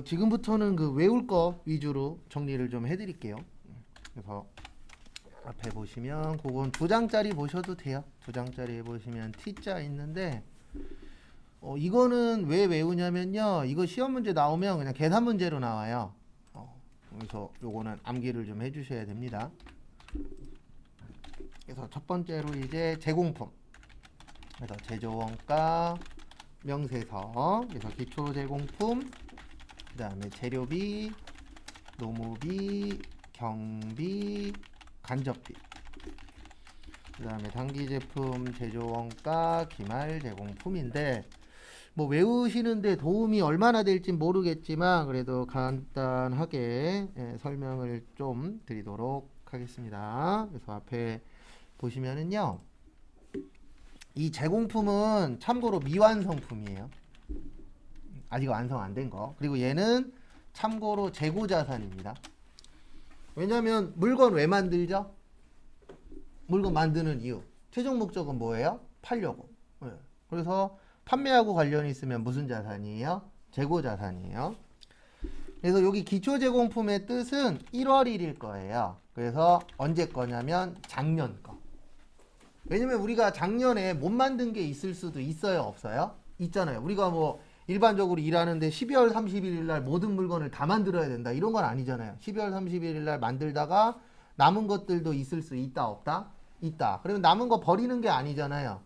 지금부터는 그 외울 거 위주로 정리를 좀 해드릴게요. 그래서 앞에 보시면 그건 2장짜리 보셔도 돼요. 2장짜리 보시면 T자 있는데 이거는 왜 외우냐면요. 이거 시험 문제 나오면 그냥 계산 문제로 나와요. 그래서 요거는 암기를 좀 해주셔야 됩니다. 그래서 첫 번째로 이제 제공품. 그래서 제조원가, 명세서, 그래서 기초 제공품, 그 다음에 재료비, 노무비, 경비, 간접비, 그 다음에 단기 제품 제조원가, 기말 제공품인데 뭐 외우시는데 도움이 얼마나 될지 모르겠지만 그래도 간단하게 설명을 좀 드리도록 하겠습니다. 그래서 앞에 보시면은요, 이 제공품은 참고로 미완성품이에요. 아직 완성 안 된 거. 그리고 얘는 참고로 재고자산입니다. 왜냐면 물건 왜 만들죠? 물건 만드는 이유. 최종 목적은 뭐예요? 팔려고. 그래서 판매하고 관련이 있으면 무슨 자산이에요? 재고자산이에요. 그래서 여기 기초제공품의 뜻은 1월 1일 거예요. 그래서 언제 거냐면 작년 거. 왜냐면 우리가 작년에 못 만든 게 있을 수도 있어요, 없어요? 있잖아요. 우리가 뭐 일반적으로 일하는데 12월 31일 날 모든 물건을 다 만들어야 된다, 이런 건 아니잖아요. 12월 31일 날 만들다가 남은 것들도 있을 수 있다, 없다? 있다. 그러면 남은 거 버리는 게 아니잖아요.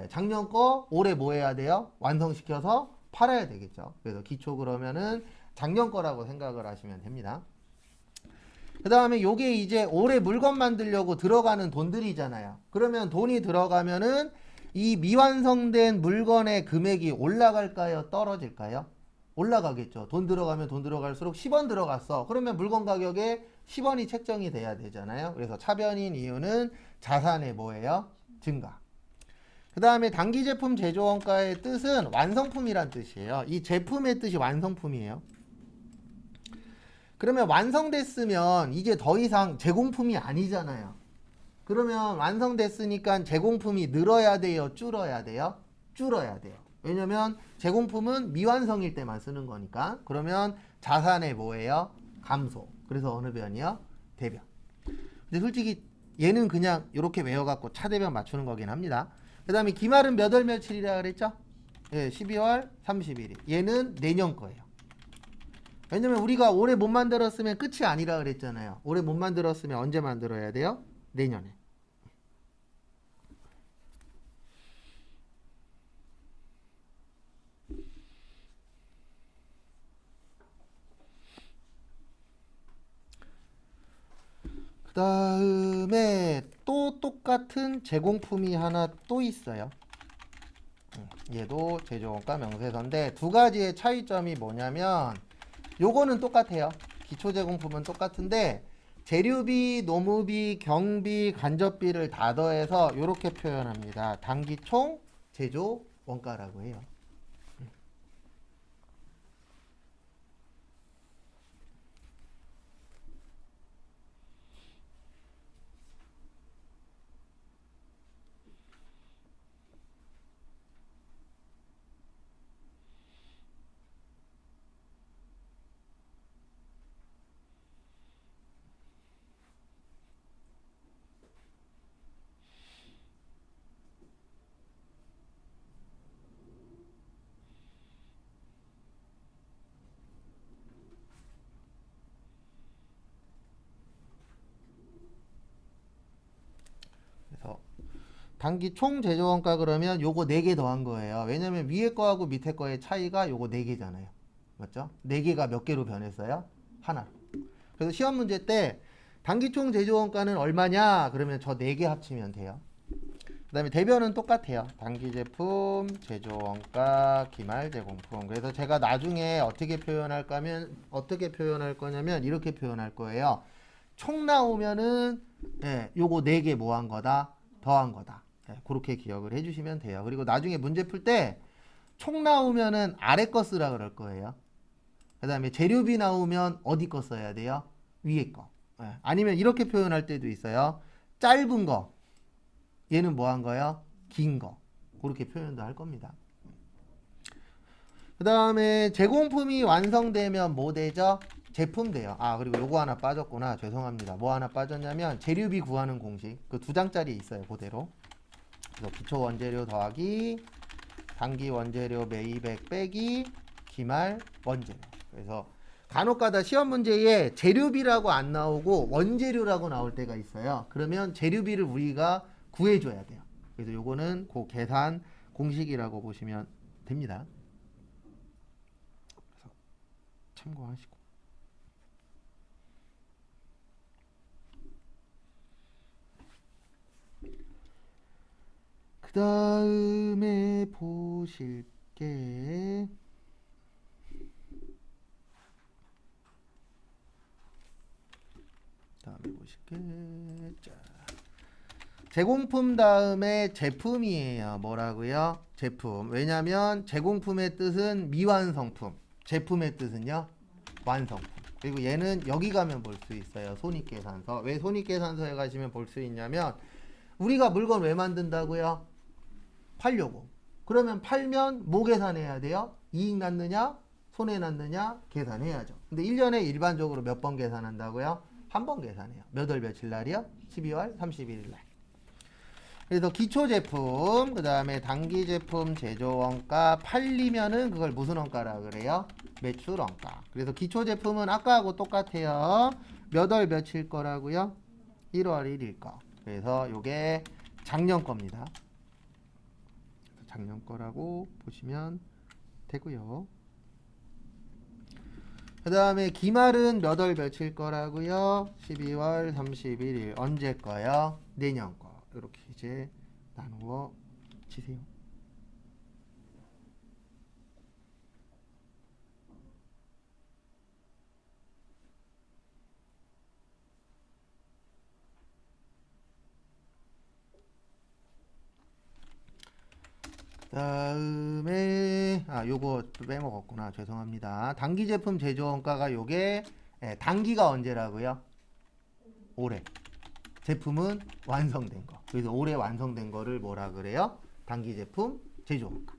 작년 거 올해 뭐 해야 돼요? 완성시켜서 팔아야 되겠죠. 그래서 기초 그러면은 작년 거라고 생각을 하시면 됩니다. 그 다음에 요게 이제 올해 물건 만들려고 들어가는 돈들이잖아요. 그러면 돈이 들어가면은 이 미완성된 물건의 금액이 올라갈까요? 떨어질까요? 올라가겠죠. 돈 들어가면 돈 들어갈수록 10원 들어갔어. 그러면 물건 가격에 10원이 책정이 돼야 되잖아요. 그래서 차변인 이유는 자산의 뭐예요? 증가. 그 다음에 단기 제품 제조원가의 뜻은 완성품이란 뜻이에요. 이 제품의 뜻이 완성품이에요. 그러면 완성됐으면 이제 더 이상 제공품이 아니잖아요. 그러면 완성됐으니까 제공품이 늘어야 돼요? 줄어야 돼요? 줄어야 돼요. 왜냐면 제공품은 미완성일 때만 쓰는 거니까. 그러면 자산의 뭐예요? 감소. 그래서 어느 변이요? 대변. 근데 솔직히 얘는 그냥 이렇게 외워갖고 차대변 맞추는 거긴 합니다. 그 다음에 기말은 몇 월 며칠이라 그랬죠? 12월 31일. 얘는 내년 거예요. 왜냐면 우리가 올해 못 만들었으면 끝이 아니라 그랬잖아요. 올해 못 만들었으면 언제 만들어야 돼요? 내년에. 그 다음에 또 똑같은 제공품이 하나 또 있어요. 얘도 제조원가 명세서인데 두 가지의 차이점이 뭐냐면 요거는 똑같아요. 기초 제공품은 똑같은데 재료비, 노무비, 경비, 간접비를 다 더해서 이렇게 표현합니다. 단기총 제조 원가라고 해요. 그래서 단기 총 제조원가 그러면 요거 4개 더한 거예요. 왜냐면 위에 거하고 밑에 거의 차이가 요거 4개잖아요. 맞죠? 4개가 몇 개로 변했어요? 하나로. 그래서 시험 문제 때 단기 총 제조원가는 얼마냐? 그러면 저 4개 합치면 돼요. 그 다음에 대변은 똑같아요. 단기 제품, 제조원가, 기말 제공품. 그래서 제가 나중에 어떻게 표현할 거냐면 이렇게 표현할 거예요. 총 나오면은 요거 4개 뭐 한 거다? 더한 거다. 그렇게 기억을 해주시면 돼요. 그리고 나중에 문제 풀 때 총 나오면은 아래 거 쓰라 그럴 거예요. 그 다음에 재료비 나오면 어디 거 써야 돼요? 위에 거. 아니면 이렇게 표현할 때도 있어요. 짧은 거. 얘는 뭐 한 거예요? 긴 거. 그렇게 표현도 할 겁니다. 그 그 다음에 제공품이 완성되면 뭐 되죠? 제품 돼요. 아, 그리고 요거 하나 빠졌구나. 죄송합니다. 뭐 하나 빠졌냐면 재료비 구하는 공식. 그 두 장짜리 있어요. 그대로. 그래서 기초 원재료 더하기 단기 원재료 매입액 빼기 기말 원재료. 그래서 간혹가다 시험 문제에 재료비라고 안 나오고 원재료라고 나올 때가 있어요. 그러면 재료비를 우리가 구해줘야 돼요. 그래서 요거는 그 계산 공식이라고 보시면 됩니다. 그래서 참고하시고. 그 다음에 보실 게 자, 제공품 다음에 제품이에요. 뭐라고요? 제품. 왜냐면 제공품의 뜻은 미완성품, 제품의 뜻은요 완성품. 그리고 얘는 여기 가면 볼 수 있어요. 손익계산서. 왜 손익계산서에 가시면 볼 수 있냐면 우리가 물건 왜 만든다고요? 팔려고. 그러면 팔면 뭐 계산해야 돼요? 이익 났느냐? 손해 났느냐? 계산해야죠. 근데 1년에 일반적으로 몇 번 계산한다고요? 한 번 계산해요. 몇 월 며칠 날이요? 12월 31일 날. 그래서 기초 제품, 그 다음에 단기 제품 제조 원가 팔리면은 그걸 무슨 원가라 그래요? 매출 원가. 그래서 기초 제품은 아까하고 똑같아요. 몇 월 며칠 거라고요? 1월 1일 거. 그래서 요게 작년 겁니다. 작년 거라고 보시면 되고요. 그 다음에 기말은 몇 월 며칠 거라고요? 12월 31일. 언제 거요? 내년 거. 이렇게 이제 나누어 치세요. 다음에 요거 빼먹었구나. 죄송합니다. 단기 제품 제조 원가가 요게 단기가 언제라고요? 올해. 제품은 완성된 거. 그래서 올해 완성된 거를 뭐라 그래요? 단기 제품 제조 원가.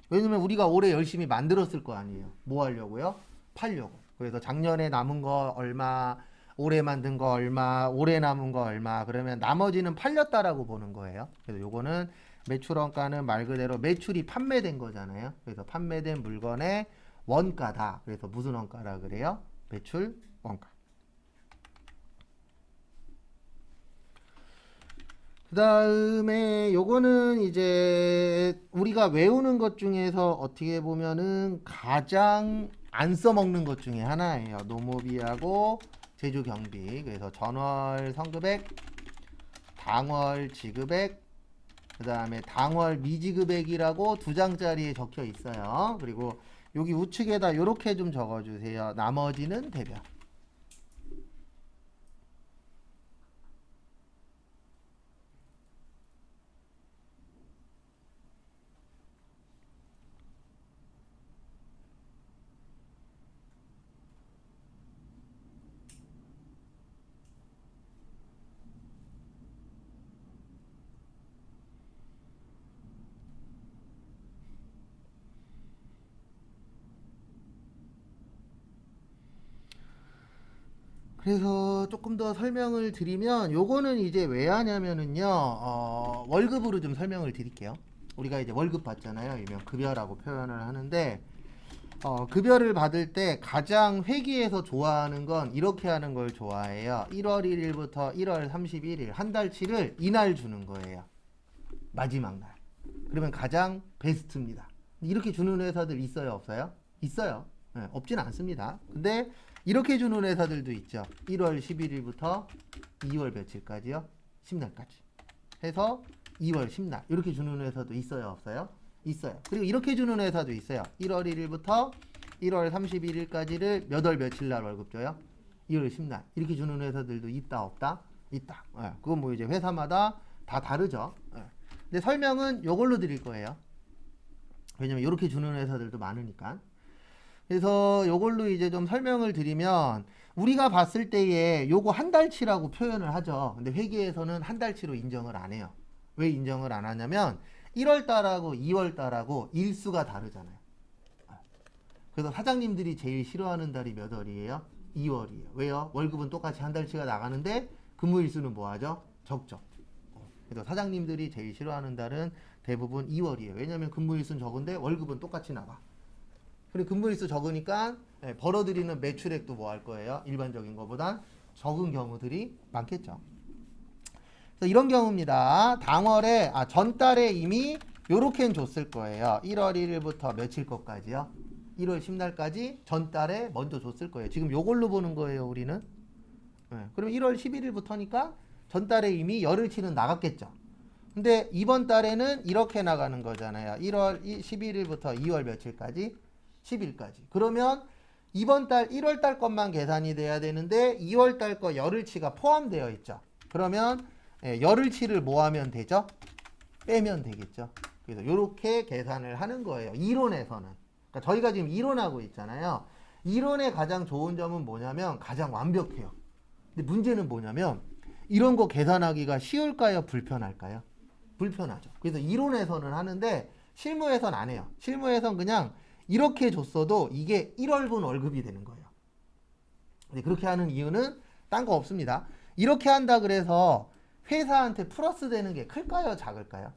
왜냐면 우리가 올해 열심히 만들었을 거 아니에요. 뭐 하려고요? 팔려고. 그래서 작년에 남은 거 얼마, 올해 만든 거 얼마, 올해 남은 거 얼마, 그러면 나머지는 팔렸다라고 보는 거예요. 그래서 요거는 매출 원가는 말 그대로 매출이 판매된 거잖아요. 그래서 판매된 물건의 원가다. 그래서 무슨 원가라 그래요? 매출 원가. 그 다음에 요거는 이제 우리가 외우는 것 중에서 어떻게 보면은 가장 안 써먹는 것 중에 하나예요. 노모비하고 제조 경비. 그래서 전월 성급액, 당월 지급액, 그 다음에 당월 미지급액이라고 두 장짜리에 적혀 있어요. 그리고 여기 우측에다 이렇게 좀 적어주세요. 나머지는 대별. 그래서 조금 더 설명을 드리면 요거는 이제 왜 하냐면은요 월급으로 좀 설명을 드릴게요. 우리가 이제 월급 받잖아요. 일명 급여라고 표현을 하는데 급여를 받을 때 가장 회계에서 좋아하는 건 이렇게 하는 걸 좋아해요. 1월 1일부터 1월 31일 한 달치를 이날 주는 거예요. 마지막 날. 그러면 가장 베스트입니다. 이렇게 주는 회사들 있어요, 없어요? 있어요. 네, 없진 않습니다. 근데 이렇게 주는 회사들도 있죠. 1월 11일부터 2월 며칠까지요? 10날까지. 해서 2월 10날. 이렇게 주는 회사도 있어요, 없어요? 있어요. 그리고 이렇게 주는 회사도 있어요. 1월 1일부터 1월 31일까지를 몇 월 며칠 날 월급 줘요? 2월 10날. 이렇게 주는 회사들도 있다, 없다? 있다. 예, 그건 뭐 이제 회사마다 다 다르죠. 예. 근데 설명은 이걸로 드릴 거예요. 왜냐면 이렇게 주는 회사들도 많으니까. 그래서 이걸로 이제 좀 설명을 드리면 우리가 봤을 때에 요거 한 달치라고 표현을 하죠. 근데 회계에서는 한 달치로 인정을 안 해요. 왜 인정을 안 하냐면 1월 달하고 2월 달하고 일수가 다르잖아요. 그래서 사장님들이 제일 싫어하는 달이 몇 월이에요? 2월이에요. 왜요? 월급은 똑같이 한 달치가 나가는데 근무일수는 뭐하죠? 적죠. 그래서 사장님들이 제일 싫어하는 달은 대부분 2월이에요. 왜냐하면 근무일수는 적은데 월급은 똑같이 나가. 그리고 근무일수 적으니까 벌어들이는 매출액도 뭐 할 거예요? 일반적인 것보다 적은 경우들이 많겠죠. 그래서 이런 경우입니다. 당월에 전달에 이미 요렇게는 줬을 거예요. 1월 1일부터 며칠 것까지요? 1월 10날까지 전달에 먼저 줬을 거예요. 지금 요걸로 보는 거예요, 우리는. 그럼 1월 11일부터니까 전달에 이미 열흘치는 나갔겠죠. 근데 이번 달에는 이렇게 나가는 거잖아요. 1월 11일부터 2월 며칠까지? 10일까지. 그러면 이번 달 1월 달 것만 계산이 돼야 되는데 2월 달 거 열흘치가 포함되어 있죠. 그러면 열흘치를 뭐 하면 되죠? 빼면 되겠죠. 그래서 이렇게 계산을 하는 거예요. 이론에서는. 그러니까 저희가 지금 이론하고 있잖아요. 이론의 가장 좋은 점은 뭐냐면 가장 완벽해요. 근데 문제는 뭐냐면 이런 거 계산하기가 쉬울까요? 불편할까요? 불편하죠. 그래서 이론에서는 하는데 실무에서는 안 해요. 실무에서는 그냥 이렇게 줬어도 이게 1월분 월급이 되는 거예요. 근데 그렇게 하는 이유는 딴 거 없습니다. 이렇게 한다 그래서 회사한테 플러스 되는 게 클까요? 작을까요?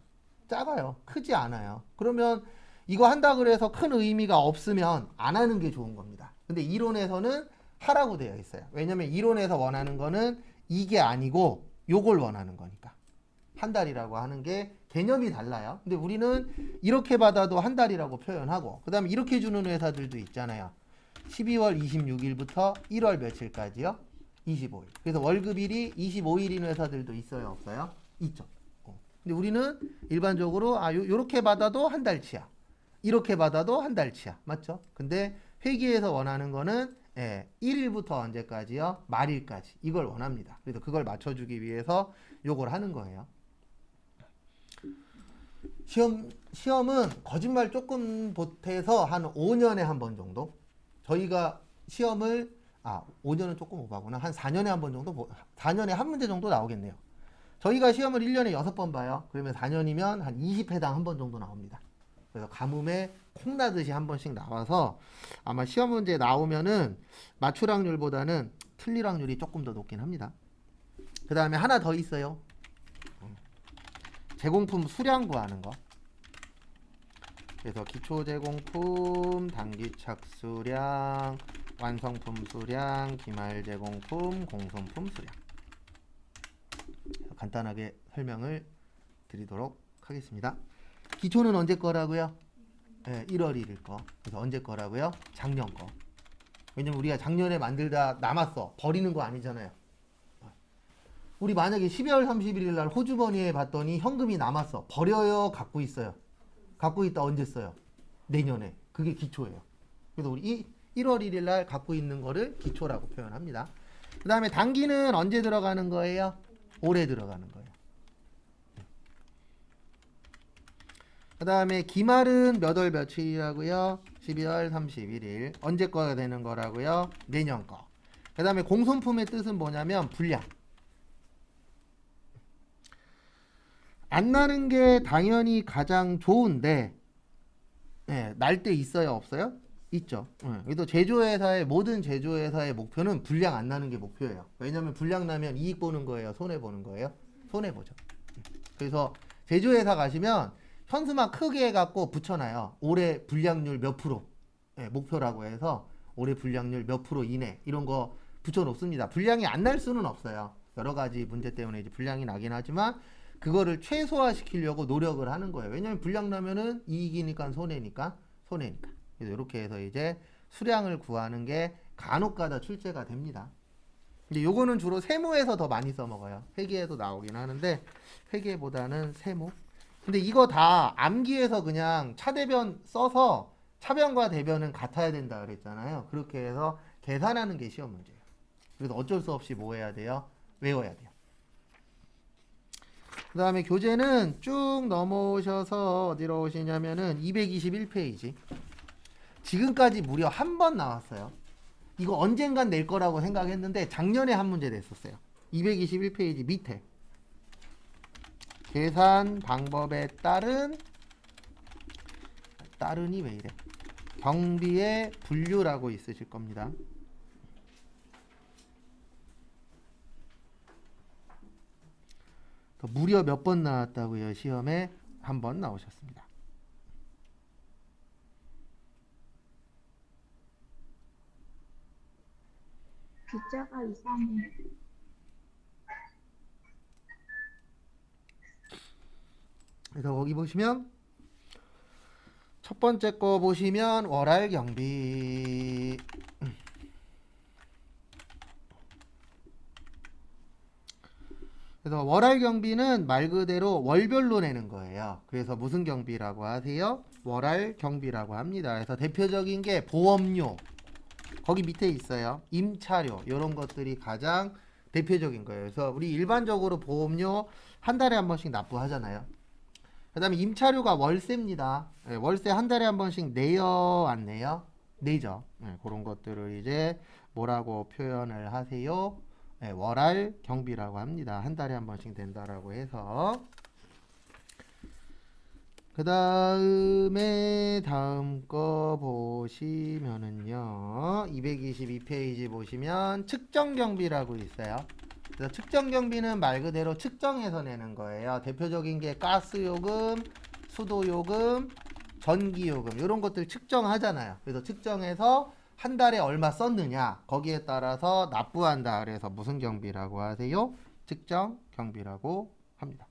작아요. 크지 않아요. 그러면 이거 한다 그래서 큰 의미가 없으면 안 하는 게 좋은 겁니다. 근데 이론에서는 하라고 되어 있어요. 왜냐면 이론에서 원하는 거는 이게 아니고 요걸 원하는 거니까. 한 달이라고 하는 게 개념이 달라요. 근데 우리는 이렇게 받아도 한 달이라고 표현하고, 그 다음에 이렇게 주는 회사들도 있잖아요. 12월 26일부터 1월 며칠까지요? 25일. 그래서 월급일이 25일인 회사들도 있어요, 없어요? 있죠. 근데 우리는 일반적으로 요렇게 받아도 한 달치야. 이렇게 받아도 한 달치야. 맞죠? 근데 회계에서 원하는 거는 1일부터 언제까지요? 말일까지. 이걸 원합니다. 그래서 그걸 맞춰주기 위해서 요걸 하는 거예요. 시험은 거짓말 조금 보태서 한 5년에 한 번 정도. 저희가 시험을 5년은 조금 오바구나. 한 4년에 한 번 정도, 4년에 한 문제 정도 나오겠네요. 저희가 시험을 1년에 6번 봐요. 그러면 4년이면 한 20회당 한 번 정도 나옵니다. 그래서 가뭄에 콩나듯이 한 번씩 나와서 아마 시험 문제 나오면은 맞출 확률보다는 틀릴 확률이 조금 더 높긴 합니다. 그 다음에 하나 더 있어요. 제공품 수량 구하는 거. 그래서 기초 제공품, 단기 착수량, 완성품 수량, 기말 제공품, 공손품 수량. 간단하게 설명을 드리도록 하겠습니다. 기초는 언제 거라고요? 1월 1일 거. 그래서 언제 거라고요? 작년 거. 왜냐면 우리가 작년에 만들다 남았어. 버리는 거 아니잖아요. 우리 만약에 12월 31일 날 호주머니에 봤더니 현금이 남았어. 버려요? 갖고 있어요? 갖고 있다 언제 써요? 내년에. 그게 기초예요. 그래서 우리 1월 1일 날 갖고 있는 거를 기초라고 표현합니다. 그 다음에 단기는 언제 들어가는 거예요? 올해 들어가는 거예요. 그 다음에 기말은 몇 월 며칠이라고요? 12월 31일. 언제 거가 되는 거라고요? 내년 거. 그 다음에 공손품의 뜻은 뭐냐면 분량. 안 나는 게 당연히 가장 좋은데 날 때 있어요? 없어요? 있죠. 그래서 제조회사의 모든 제조회사의 목표는 분량 안 나는 게 목표예요. 왜냐하면 분량 나면 이익 보는 거예요? 손해 보는 거예요? 손해 보죠. 그래서 제조회사 가시면 현수막 크게 해갖고 붙여놔요. 올해 분량률 몇 프로 목표라고 해서 올해 분량률 몇 프로 이내 이런 거 붙여놓습니다. 분량이 안 날 수는 없어요. 여러 가지 문제 때문에 이제 분량이 나긴 하지만 그거를 최소화시키려고 노력을 하는 거예요. 왜냐하면 분량 나면은 이익이니까 손해니까. 그래서 이렇게 해서 이제 수량을 구하는 게 간혹가다 출제가 됩니다. 근데 요거는 주로 세무에서 더 많이 써먹어요. 회계에도 나오긴 하는데 회계보다는 세무. 근데 이거 다 암기해서 그냥 차대변 써서 차변과 대변은 같아야 된다 그랬잖아요. 그렇게 해서 계산하는 게 시험 문제예요. 그래서 어쩔 수 없이 뭐 해야 돼요? 외워야 돼요. 그 다음에 교재는 쭉 넘어오셔서 어디로 오시냐면은 221페이지. 지금까지 무려 한 번 나왔어요. 이거 언젠간 낼 거라고 생각했는데 작년에 한 문제 냈었어요. 221페이지 밑에. 계산 방법에 따른이 왜 이래? 경비의 분류라고 있으실 겁니다. 무려 몇 번 나왔다고요? 시험에 한 번 나오셨습니다. 글자가 이상해. 그래서 거기 보시면 첫 번째 거 보시면 월할 경비. 그래서 월할 경비는 말 그대로 월별로 내는 거예요. 그래서 무슨 경비라고 하세요? 월할 경비라고 합니다. 그래서 대표적인 게 보험료. 거기 밑에 있어요. 임차료. 이런 것들이 가장 대표적인 거예요. 그래서 우리 일반적으로 보험료 한 달에 한 번씩 납부하잖아요. 그 다음에 임차료가 월세입니다. 네, 월세 한 달에 한 번씩 내요, 안 내요? 내죠. 네, 그런 것들을 이제 뭐라고 표현을 하세요? 네, 월할 경비라고 합니다. 한 달에 한 번씩 낸다라고 해서. 그 다음에 다음 거 보시면은요, 222페이지 보시면 측정경비라고 있어요. 그래서 측정경비는 말 그대로 측정해서 내는 거예요. 대표적인 게 가스요금, 수도요금, 전기요금 이런 것들 측정하잖아요. 그래서 측정해서 한 달에 얼마 썼느냐 거기에 따라서 납부한다. 그래서 무슨 경비라고 하세요? 측정경비라고 합니다.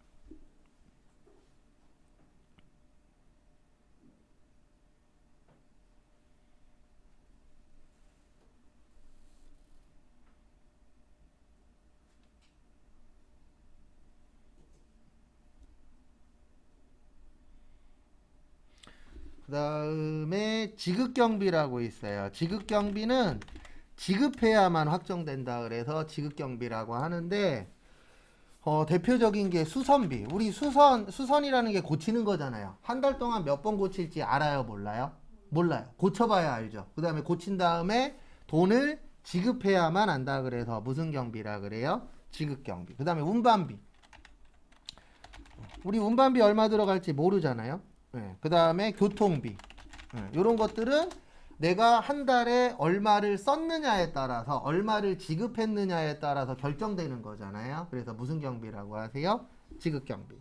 그 다음에 지급경비라고 있어요. 지급경비는 지급해야만 확정된다. 그래서 지급경비라고 하는데 대표적인 게 수선비. 우리 수선이라는 게 고치는 거잖아요. 한 달 동안 몇 번 고칠지 알아요? 몰라요? 몰라요. 고쳐봐야 알죠. 그 다음에 고친 다음에 돈을 지급해야만 한다. 그래서 무슨 경비라 그래요? 지급경비. 그 다음에 운반비. 우리 운반비 얼마 들어갈지 모르잖아요. 네. 그 다음에 교통비. 이런 것들은 내가 한 달에 얼마를 썼느냐에 따라서 얼마를 지급했느냐에 따라서 결정되는 거잖아요. 그래서 무슨 경비라고 하세요? 지급경비.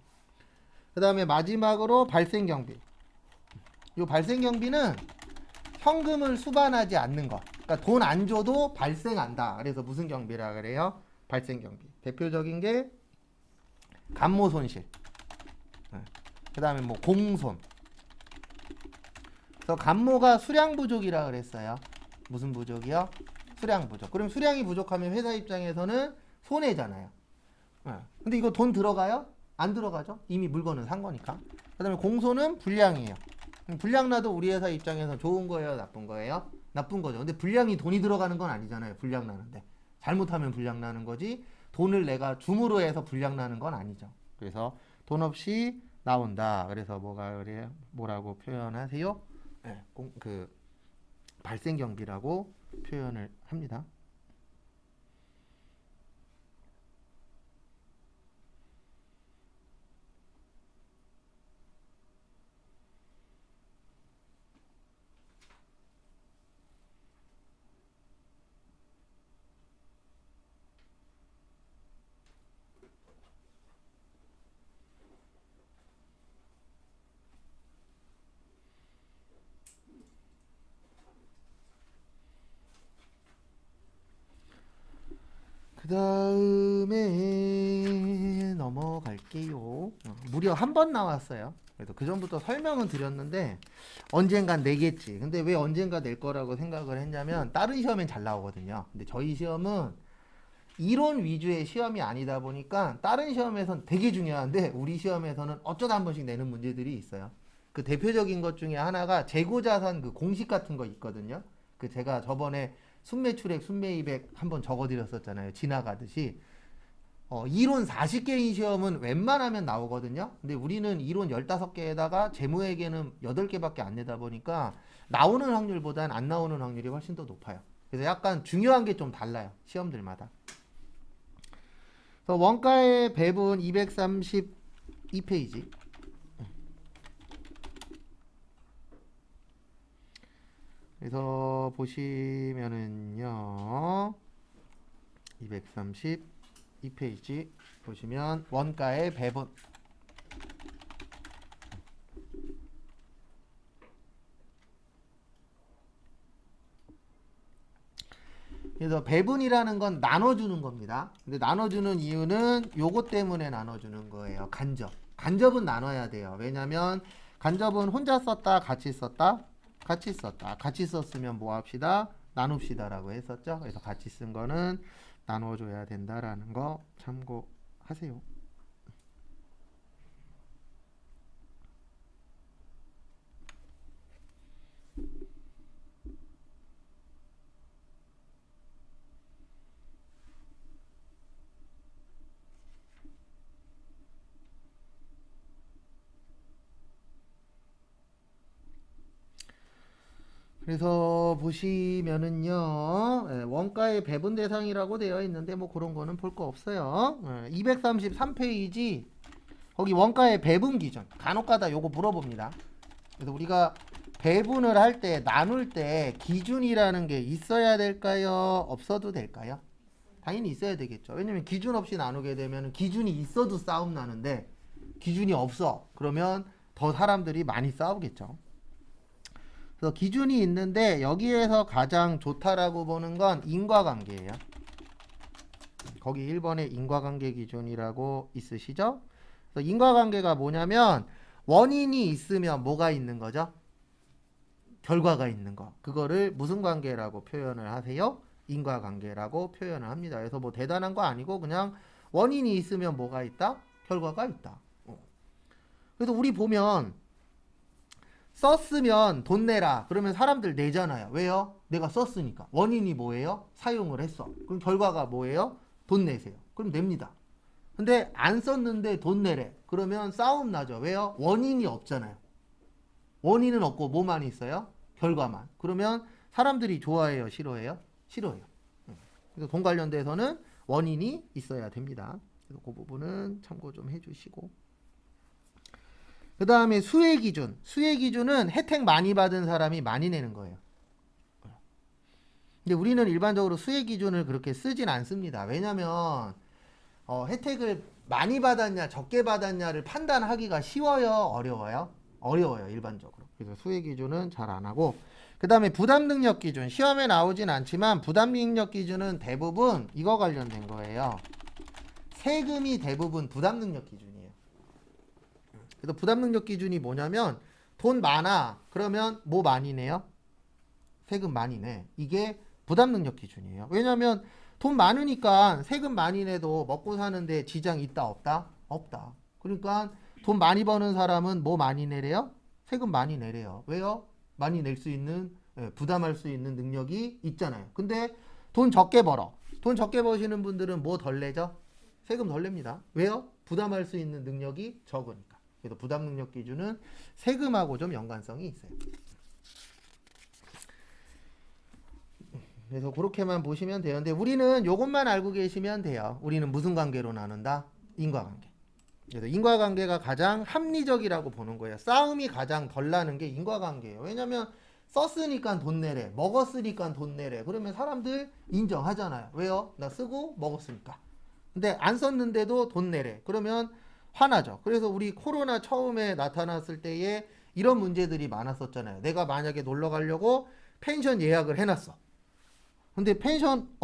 그 다음에 마지막으로 발생경비. 이 발생경비는 현금을 수반하지 않는 것. 그러니까 돈 안 줘도 발생한다. 그래서 무슨 경비라 그래요? 발생경비. 대표적인 게 간모 손실. 그 다음에 뭐 공손. 그래서 간모가 수량 부족이라 그랬어요. 무슨 부족이요? 수량 부족. 그럼 수량이 부족하면 회사 입장에서는 손해잖아요. 근데 이거 돈 들어가요? 안 들어가죠? 이미 물건은 산 거니까. 그 다음에 공손은 불량이에요. 불량 나도 우리 회사 입장에서 좋은 거예요? 나쁜 거예요? 나쁜 거죠. 근데 불량이 돈이 들어가는 건 아니잖아요. 불량 나는데. 잘못하면 불량 나는 거지. 돈을 내가 줌으로 해서 불량 나는 건 아니죠. 그래서 돈 없이 나온다. 그래서 뭐가 그래요? 뭐라고 표현하세요? 네, 그 발생 경비라고 표현을 합니다. 그 다음에 넘어갈게요. 무려 한 번 나왔어요. 그래도 그 전부터 설명은 드렸는데 언젠간 내겠지. 근데 왜 언젠가 낼 거라고 생각을 했냐면 다른 시험엔 잘 나오거든요. 근데 저희 시험은 이론 위주의 시험이 아니다 보니까 다른 시험에선 되게 중요한데 우리 시험에서는 어쩌다 한 번씩 내는 문제들이 있어요. 그 대표적인 것 중에 하나가 재고자산 그 공식 같은 거 있거든요. 그 제가 저번에 순매출액, 순매입액 한번 적어드렸었잖아요. 지나가듯이. 이론 40개인 시험은 웬만하면 나오거든요. 근데 우리는 이론 15개에다가 재무회계는 8개밖에 안 내다 보니까 나오는 확률보단 안 나오는 확률이 훨씬 더 높아요. 그래서 약간 중요한 게 좀 달라요. 시험들마다. 그래서 원가의 배분 232페이지. 그래서 보시면은요 232페이지 보시면 원가의 배분. 그래서 배분이라는 건 나눠주는 겁니다. 근데 나눠주는 이유는 요것 때문에 나눠주는 거예요. 간접. 간접은 나눠야 돼요. 왜냐면 간접은 혼자 썼다, 같이 썼다, 같이 썼다. 같이 썼으면 뭐 합시다? 나눕시다 라고 했었죠. 그래서 같이 쓴 거는 나눠줘야 된다라는 거 참고하세요. 그래서 보시면은요 원가의 배분 대상이라고 되어 있는데 뭐 그런 거는 볼 거 없어요. 233페이지 거기 원가의 배분 기준 간혹가다 요거 물어봅니다. 그래서 우리가 배분을 할 때 나눌 때 기준이라는 게 있어야 될까요? 없어도 될까요? 당연히 있어야 되겠죠. 왜냐면 기준 없이 나누게 되면 기준이 있어도 싸움 나는데 기준이 없어 그러면 더 사람들이 많이 싸우겠죠. 그래서 기준이 있는데 여기에서 가장 좋다라고 보는 건 인과관계예요. 거기 1번에 인과관계 기준이라고 있으시죠? 그래서 인과관계가 뭐냐면 원인이 있으면 뭐가 있는 거죠? 결과가 있는 거. 그거를 무슨 관계라고 표현을 하세요? 인과관계라고 표현을 합니다. 그래서 뭐 대단한 거 아니고 그냥 원인이 있으면 뭐가 있다? 결과가 있다. 그래서 우리 보면 썼으면 돈 내라. 그러면 사람들 내잖아요. 왜요? 내가 썼으니까. 원인이 뭐예요? 사용을 했어. 그럼 결과가 뭐예요? 돈 내세요. 그럼 냅니다. 근데 안 썼는데 돈 내래. 그러면 싸움 나죠. 왜요? 원인이 없잖아요. 원인은 없고 뭐만 있어요? 결과만. 그러면 사람들이 좋아해요? 싫어해요? 싫어해요. 그래서 돈 관련돼서는 원인이 있어야 됩니다. 그래서 그 부분은 참고 좀 해주시고. 그 다음에 수혜 기준. 수혜 기준은 혜택 많이 받은 사람이 많이 내는 거예요. 근데 우리는 일반적으로 수혜 기준을 그렇게 쓰진 않습니다. 왜냐면 혜택을 많이 받았냐 적게 받았냐를 판단하기가 쉬워요? 어려워요? 어려워요 일반적으로. 그래서 수혜 기준은 잘 안 하고 그 다음에 부담 능력 기준. 시험에 나오진 않지만 부담 능력 기준은 대부분 이거 관련된 거예요. 세금이 대부분 부담 능력 기준이에요. 그래서 부담 능력 기준이 뭐냐면 돈 많아 그러면 뭐 많이 내요? 세금 많이 내. 이게 부담 능력 기준이에요. 왜냐면 돈 많으니까 세금 많이 내도 먹고 사는데 지장 있다 없다? 없다. 그러니까 돈 많이 버는 사람은 뭐 많이 내래요? 세금 많이 내래요. 왜요? 많이 낼 수 있는 부담할 수 있는 능력이 있잖아요. 근데 돈 적게 벌어. 돈 적게 버시는 분들은 뭐 덜 내죠? 세금 덜 냅니다. 왜요? 부담할 수 있는 능력이 적으니까. 그래서 부담 능력 기준은 세금하고 좀 연관성이 있어요. 그래서 그렇게만 보시면 돼요. 근데 우리는 이것만 알고 계시면 돼요. 우리는 무슨 관계로 나눈다? 인과관계. 그래서 인과관계가 가장 합리적이라고 보는 거예요. 싸움이 가장 덜 나는 게 인과관계예요. 왜냐면 썼으니까 돈 내래, 먹었으니까 돈 내래. 그러면 사람들 인정하잖아요. 왜요? 나 쓰고 먹었으니까. 근데 안 썼는데도 돈 내래. 그러면 화나죠. 그래서 우리 코로나 처음에 나타났을 때에 이런 문제들이 많았었잖아요. 내가 만약에 놀러 가려고 펜션 예약을 해놨어. 근데 펜션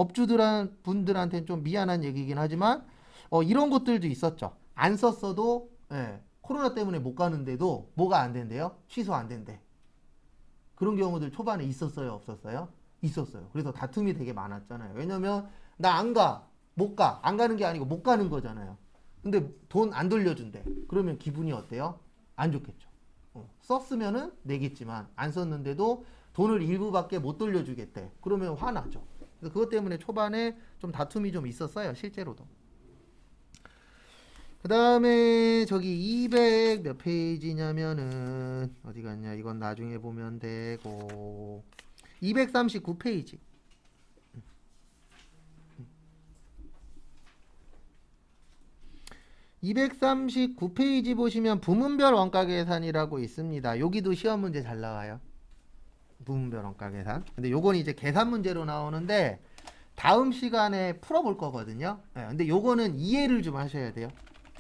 분들한테는 좀 미안한 얘기긴 하지만 이런 것들도 있었죠. 안 썼어도 코로나 때문에 못 가는데도 뭐가 안 된대요? 취소 안 된대. 그런 경우들 초반에 있었어요? 없었어요? 있었어요. 그래서 다툼이 되게 많았잖아요. 왜냐면 나 안 가, 못 가. 안 가는 게 아니고 못 가는 거잖아요. 근데 돈 안 돌려준대. 그러면 기분이 어때요? 안 좋겠죠. 썼으면은 내겠지만 안 썼는데도 돈을 일부밖에 못 돌려주겠대. 그러면 화나죠. 그래서 그것 때문에 초반에 좀 다툼이 좀 있었어요. 실제로도. 그 다음에 저기 200 몇 페이지냐면은 어디 갔냐? 이건 나중에 보면 되고 239페이지. 239페이지 보시면 부문별 원가 계산이라고 있습니다. 여기도 시험 문제 잘 나와요. 부문별 원가 계산. 근데 요건 이제 계산 문제로 나오는데 다음 시간에 풀어볼 거거든요. 네, 근데 요거는 이해를 좀 하셔야 돼요.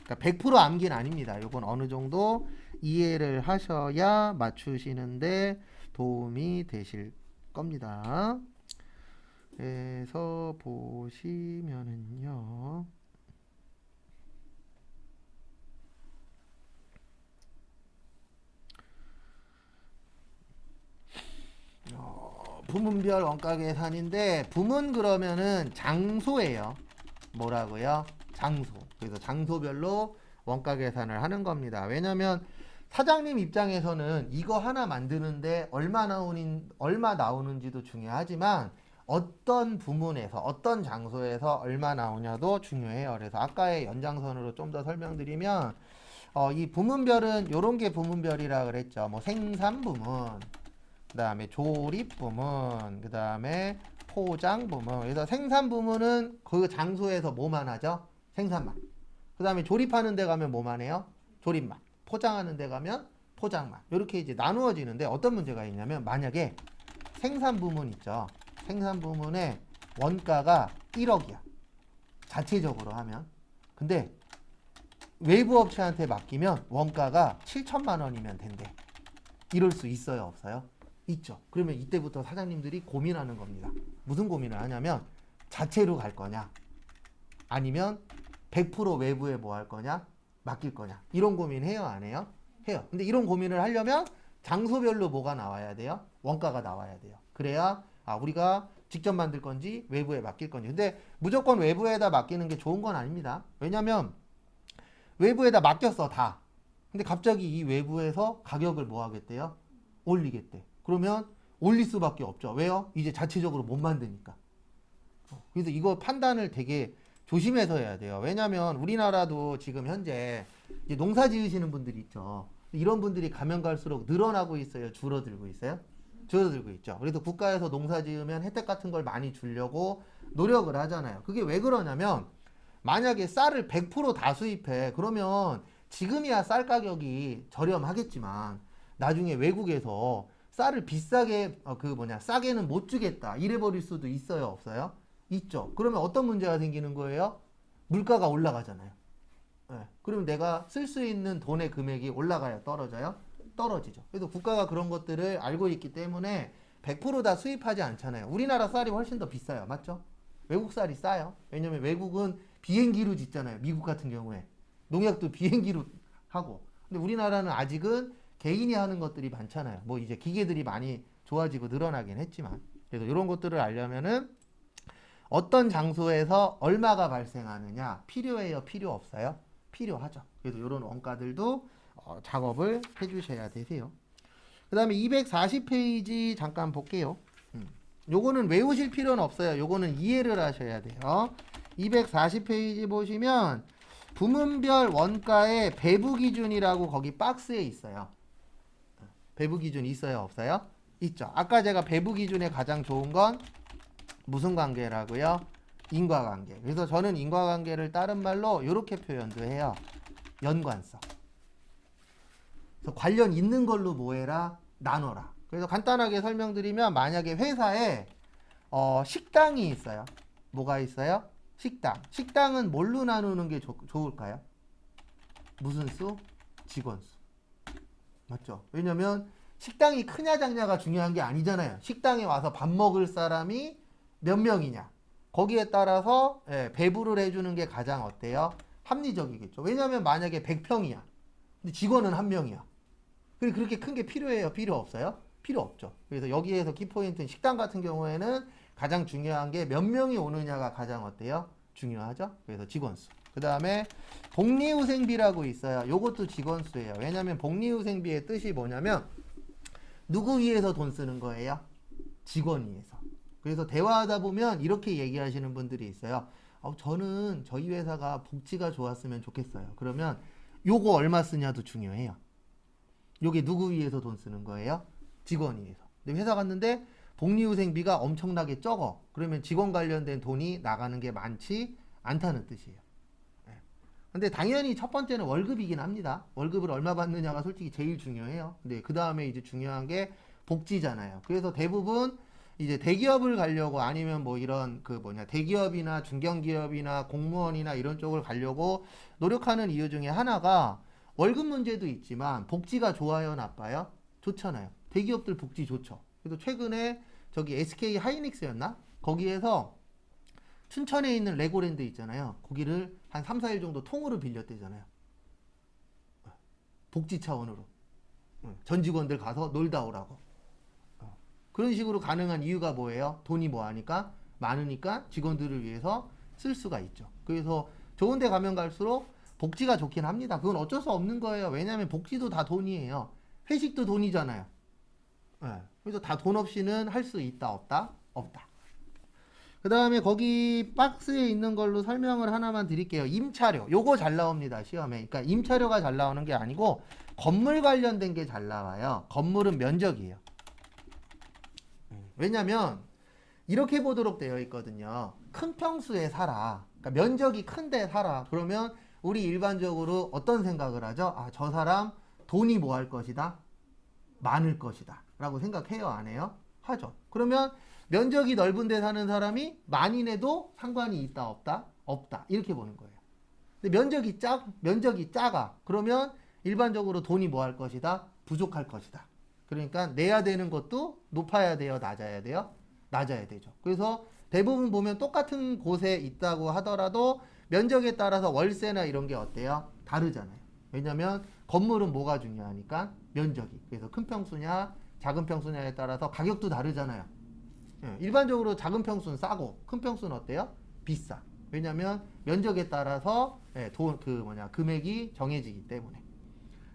그러니까 100% 암기는 아닙니다. 요건 어느 정도 이해를 하셔야 맞추시는데 도움이 되실 겁니다. 그래서 보시면은요. 부문별 원가 계산인데 부문 그러면은 장소예요. 뭐라고요? 장소. 그래서 장소별로 원가 계산을 하는 겁니다. 왜냐면 사장님 입장에서는 이거 하나 만드는데 얼마 나오는지도 중요하지만 어떤 부문에서 어떤 장소에서 얼마 나오냐도 중요해요. 그래서 아까의 연장선으로 좀 더 설명드리면 이 부문별은 요런 게 부문별이라 그랬죠. 뭐 생산 부문, 그 다음에 조립 부문, 그 다음에 포장 부문. 그래서 생산 부문은 그 장소에서 뭐만 하죠? 생산만. 그 다음에 조립하는 데 가면 뭐만 해요? 조립만. 포장하는 데 가면 포장만. 이렇게 이제 나누어지는데 어떤 문제가 있냐면 만약에 생산 부문 있죠. 생산 부문의 원가가 1억이야. 자체적으로 하면. 근데 외부 업체한테 맡기면 원가가 7천만 원이면 된대. 이럴 수 있어요, 없어요? 있죠. 그러면 이때부터 사장님들이 고민하는 겁니다. 무슨 고민을 하냐면 자체로 갈 거냐 아니면 100% 외부에 뭐 할 거냐 맡길 거냐 이런 고민 해요, 안 해요? 해요. 근데 이런 고민을 하려면 장소별로 뭐가 나와야 돼요? 원가가 나와야 돼요. 그래야 우리가 직접 만들 건지 외부에 맡길 건지. 근데 무조건 외부에다 맡기는 게 좋은 건 아닙니다. 왜냐면 외부에다 맡겼어 다. 근데 갑자기 이 외부에서 가격을 뭐 하겠대요? 올리겠대. 그러면 올릴 수밖에 없죠. 왜요? 이제 자체적으로 못 만드니까. 그래서 이거 판단을 되게 조심해서 해야 돼요. 왜냐면 우리나라도 지금 현재 이제 농사 지으시는 분들이 있죠. 이런 분들이 가면 갈수록 늘어나고 있어요? 줄어들고 있어요? 줄어들고 있죠. 그래서 국가에서 농사 지으면 혜택 같은 걸 많이 주려고 노력을 하잖아요. 그게 왜 그러냐면 만약에 쌀을 100% 다 수입해. 그러면 지금이야 쌀 가격이 저렴하겠지만 나중에 외국에서 쌀을 비싸게 싸게는 못 주겠다 이래 버릴 수도 있어요, 없어요? 있죠. 그러면 어떤 문제가 생기는 거예요? 물가가 올라가잖아요. 네. 그러면 내가 쓸 수 있는 돈의 금액이 올라가요, 떨어져요? 떨어지죠. 그래서 국가가 그런 것들을 알고 있기 때문에 100%다 수입하지 않잖아요. 우리나라 쌀이 훨씬 더 비싸요, 맞죠? 외국 쌀이 싸요. 왜냐면 외국은 비행기로 짓잖아요, 미국 같은 경우에. 농약도 비행기로 하고. 근데 우리나라는 아직은 개인이 하는 것들이 많잖아요. 뭐 이제 기계들이 많이 좋아지고 늘어나긴 했지만. 그래서 이런 것들을 알려면은 어떤 장소에서 얼마가 발생하느냐 필요해요, 필요 없어요? 필요하죠. 그래서 이런 원가들도 작업을 해주셔야 되세요. 그 다음에 240페이지 잠깐 볼게요. 요거는 외우실 필요는 없어요. 요거는 이해를 하셔야 돼요. 240페이지 보시면 부문별 원가의 배부 기준이라고 거기 박스에 있어요. 배부 기준 있어요, 없어요? 있죠. 아까 제가 배부 기준에 가장 좋은 건 무슨 관계라고요? 인과관계. 그래서 저는 인과관계를 다른 말로 이렇게 표현도 해요. 연관성. 그래서 관련 있는 걸로 뭐 해라? 나눠라. 그래서 간단하게 설명드리면 만약에 회사에 식당이 있어요. 뭐가 있어요? 식당. 식당은 뭘로 나누는 게 좋을까요? 무슨 수? 직원 수. 맞죠? 왜냐면 식당이 크냐 작냐가 중요한 게 아니잖아요. 식당에 와서 밥 먹을 사람이 몇 명이냐. 거기에 따라서 배부를 해주는 게 가장 어때요? 합리적이겠죠. 왜냐면 만약에 100평이야. 근데 직원은 1명이야. 그렇게 큰 게 필요해요? 필요 없어요? 필요 없죠. 그래서 여기에서 키포인트는 식당 같은 경우에는 가장 중요한 게 몇 명이 오느냐가 가장 어때요? 중요하죠. 그래서 직원수. 그 다음에 복리후생비라고 있어요. 요것도 직원수예요. 왜냐면 복리후생비의 뜻이 뭐냐면 누구 위해서 돈 쓰는 거예요? 직원 위해서. 그래서 대화하다 보면 이렇게 얘기하시는 분들이 있어요. 저는 저희 회사가 복지가 좋았으면 좋겠어요. 그러면 요거 얼마 쓰냐도 중요해요. 요게 누구 위해서 돈 쓰는 거예요? 직원 위해서. 근데 회사 갔는데 복리후생비가 엄청나게 적어. 그러면 직원 관련된 돈이 나가는 게 많지 않다는 뜻이에요. 근데 당연히 첫 번째는 월급이긴 합니다. 월급을 얼마 받느냐가 솔직히 제일 중요해요. 근데 그 다음에 이제 중요한 게 복지잖아요. 그래서 대부분 이제 대기업을 가려고 아니면 뭐 이런 그 뭐냐 대기업이나 중견기업이나 공무원이나 이런 쪽을 가려고 노력하는 이유 중에 하나가 월급 문제도 있지만 복지가 좋아요, 나빠요? 좋잖아요. 대기업들 복지 좋죠. 그래서 최근에 저기 SK 하이닉스였나? 거기에서 춘천에 있는 레고랜드 있잖아요. 거기를 한 3, 4일 정도 통으로 빌렸대잖아요. 복지 차원으로. 전 직원들 가서 놀다 오라고. 그런 식으로 가능한 이유가 뭐예요? 돈이 뭐하니까? 많으니까 직원들을 위해서 쓸 수가 있죠. 그래서 좋은 데 가면 갈수록 복지가 좋긴 합니다. 그건 어쩔 수 없는 거예요. 왜냐하면 복지도 다 돈이에요. 회식도 돈이잖아요. 그래서 다 돈 없이는 할 수 있다, 없다? 없다. 그 다음에 거기 박스에 있는 걸로 설명을 하나만 드릴게요. 임차료. 요거 잘 나옵니다. 시험에. 그러니까 임차료가 잘 나오는 게 아니고 건물 관련된 게 잘 나와요. 건물은 면적이에요. 왜냐면 이렇게 보도록 되어 있거든요. 큰 평수에 살아. 그러니까 면적이 큰데 살아. 그러면 우리 일반적으로 어떤 생각을 하죠? 아, 저 사람 돈이 뭐 할 것이다? 많을 것이다. 라고 생각해요? 안 해요? 하죠. 그러면 면적이 넓은 데 사는 사람이 많이 내도 상관이 있다, 없다? 없다. 이렇게 보는 거예요. 근데 면적이 작아. 그러면 일반적으로 돈이 뭐 할 것이다? 부족할 것이다. 그러니까 내야 되는 것도 높아야 돼요? 낮아야 돼요? 낮아야 되죠. 그래서 대부분 보면 똑같은 곳에 있다고 하더라도 면적에 따라서 월세나 이런 게 어때요? 다르잖아요. 왜냐면 건물은 뭐가 중요하니까? 면적이. 그래서 큰 평수냐 작은 평수냐에 따라서 가격도 다르잖아요. 일반적으로 작은 평수는 싸고 큰 평수는 어때요? 비싸. 왜냐면 면적에 따라서 금액이 정해지기 때문에.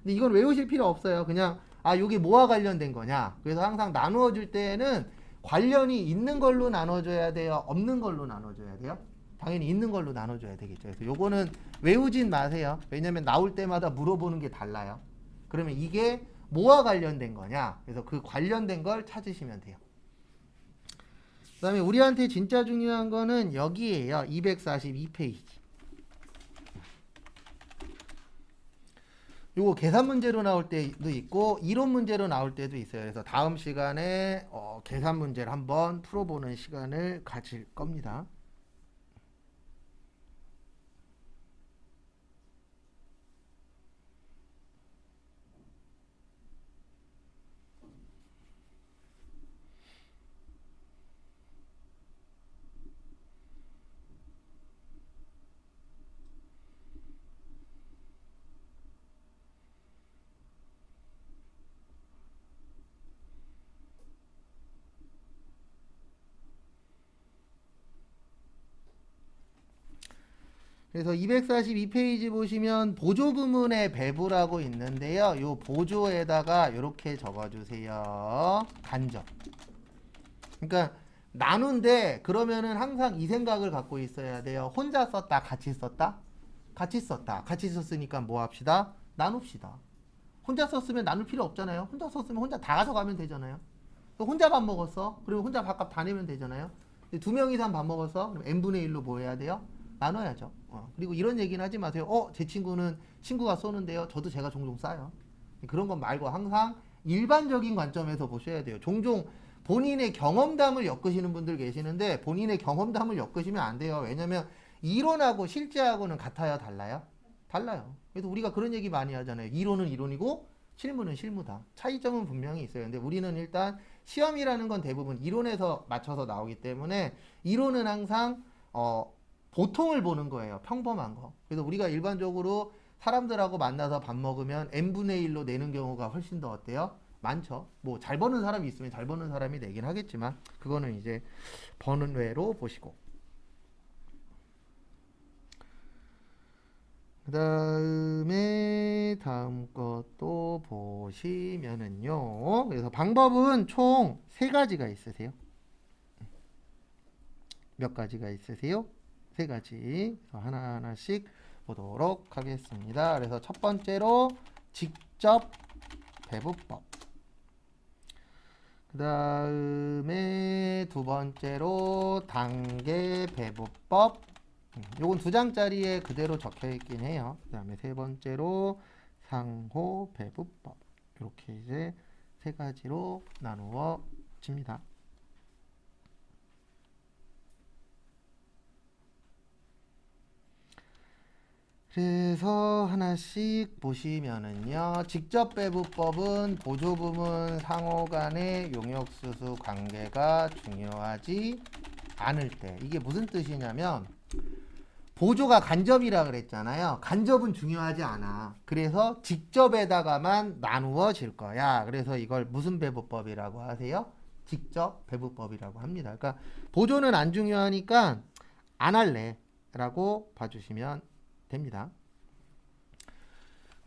근데 이건 외우실 필요 없어요. 그냥 이게 뭐와 관련된 거냐. 그래서 항상 나누어 줄 때에는 관련이 있는 걸로 나눠줘야 돼요? 없는 걸로 나눠줘야 돼요? 당연히 있는 걸로 나눠줘야 되겠죠. 그래서 요거는 외우진 마세요. 왜냐면 나올 때마다 물어보는 게 달라요. 그러면 이게 뭐와 관련된 거냐. 그래서 그 관련된 걸 찾으시면 돼요. 그 다음에 우리한테 진짜 중요한 거는 여기에요. 242페이지. 요거 계산 문제로 나올 때도 있고 이론 문제로 나올 때도 있어요. 그래서 다음 시간에 계산 문제를 한번 풀어보는 시간을 가질 겁니다. 그래서 242페이지 보시면 보조 부문의 배부라고 있는데요. 요 보조에다가 이렇게 적어주세요. 간접. 그러니까 나눈데 그러면은 항상 이 생각을 갖고 있어야 돼요. 혼자 썼다, 같이 썼다? 같이 썼다. 같이 썼으니까 뭐 합시다? 나눕시다. 혼자 썼으면 나눌 필요 없잖아요. 혼자 썼으면 혼자 다 가져가면 되잖아요. 또 혼자 밥 먹었어. 그리고 혼자 밥값 다 내면 되잖아요. 2명 이상 밥 먹었어. 그럼 n분의 1로 뭐 해야 돼요? 나눠야죠. 그리고 이런 얘기는 하지 마세요. 제 친구는 친구가 쏘는데요. 저도 제가 종종 쏴요. 그런 건 말고 항상 일반적인 관점에서 보셔야 돼요. 종종 본인의 경험담을 엮으시는 분들 계시는데 본인의 경험담을 엮으시면 안 돼요. 왜냐면 이론하고 실제하고는 같아요? 달라요? 달라요. 그래서 우리가 그런 얘기 많이 하잖아요. 이론은 이론이고 실무는 실무다. 차이점은 분명히 있어요. 근데 우리는 일단 시험이라는 건 대부분 이론에서 맞춰서 나오기 때문에 이론은 항상 보통을 보는 거예요. 평범한 거. 그래서 우리가 일반적으로 사람들하고 만나서 밥 먹으면 n분의 1로 내는 경우가 훨씬 더 어때요? 많죠. 뭐 잘 버는 사람이 있으면 잘 버는 사람이 내긴 하겠지만 그거는 이제 버는 외로 보시고. 그 다음에 다음 것도 보시면은요. 그래서 방법은 총 3가지가 있으세요. 몇 가지가 있으세요? 3가지. 그래서 하나하나씩 보도록 하겠습니다. 그래서 첫 번째로 직접 배분법. 그 다음에 두 번째로 단계 배분법. 요건 2장짜리에 그대로 적혀 있긴 해요. 그 다음에 세 번째로 상호 배분법. 이렇게 이제 세 가지로 나누어집니다. 그래서 하나씩 보시면은요. 직접 배분법은 보조부문 상호 간의 용역수수 관계가 중요하지 않을 때. 이게 무슨 뜻이냐면 보조가 간접이라 그랬잖아요. 간접은 중요하지 않아. 그래서 직접에다가만 나누어질 거야. 그래서 이걸 무슨 배분법이라고 하세요? 직접 배분법이라고 합니다. 그러니까 보조는 안 중요하니까 안 할래 라고 봐주시면 됩니다.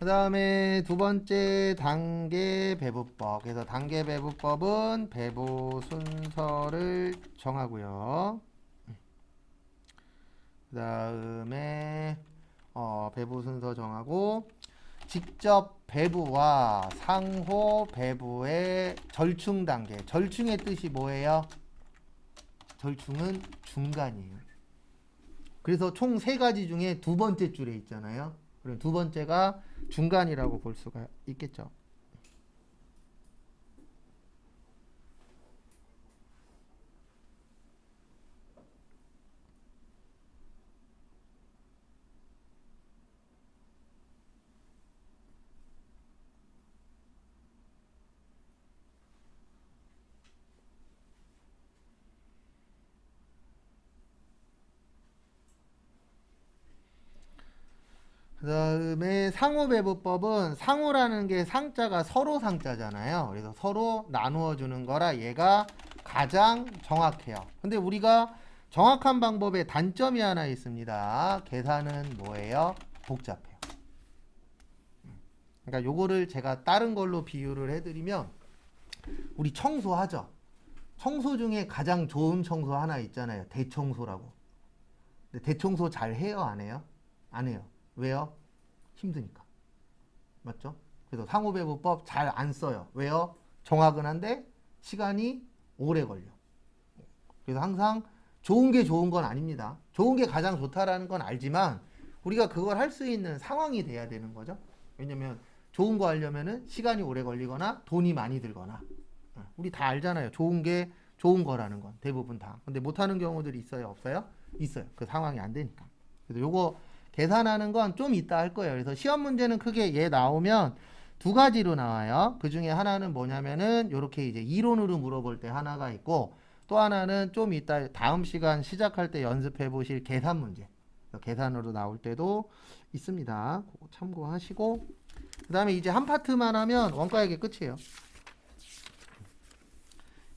그 다음에 두 번째 단계 배분법. 그래서 단계 배분법은 배분 순서를 정하고요. 그 다음에 배분 순서 정하고 직접 배부와 상호 배부의 절충 단계. 절충의 뜻이 뭐예요? 절충은 중간이에요. 그래서 총 세 가지 중에 두 번째 줄에 있잖아요. 그럼 두 번째가 중간이라고 볼 수가 있겠죠. 그 다음에 상호배분법은 상호라는 게 상자가 서로 상자잖아요. 그래서 서로 나누어 주는 거라 얘가 가장 정확해요. 근데 우리가 정확한 방법에 단점이 하나 있습니다. 계산은 뭐예요? 복잡해요. 그러니까 요거를 제가 다른 걸로 비유를 해드리면 우리 청소하죠. 청소 중에 가장 좋은 청소 하나 있잖아요. 대청소라고. 근데 대청소 잘 해요? 안 해요? 안 해요. 왜요? 힘드니까. 맞죠? 그래서 상호배분법 잘 안 써요. 왜요? 정확은 한데 시간이 오래 걸려. 그래서 항상 좋은 게 좋은 건 아닙니다. 좋은 게 가장 좋다라는 건 알지만 우리가 그걸 할 수 있는 상황이 돼야 되는 거죠. 왜냐면 좋은 거 하려면은 시간이 오래 걸리거나 돈이 많이 들거나. 우리 다 알잖아요. 좋은 게 좋은 거라는 건 대부분 다. 근데 못하는 경우들이 있어요? 없어요? 있어요. 그 상황이 안 되니까. 그래서 요거 계산하는 건 좀 이따 할 거예요. 그래서 시험 문제는 크게 얘 나오면 두 가지로 나와요. 그 중에 하나는 뭐냐면은 요렇게 이제 이론으로 물어볼 때 하나가 있고 또 하나는 좀 이따 다음 시간 시작할 때 연습해 보실 계산 문제. 계산으로 나올 때도 있습니다. 그거 참고하시고 그 다음에 이제 한 파트만 하면 원가액이 끝이에요.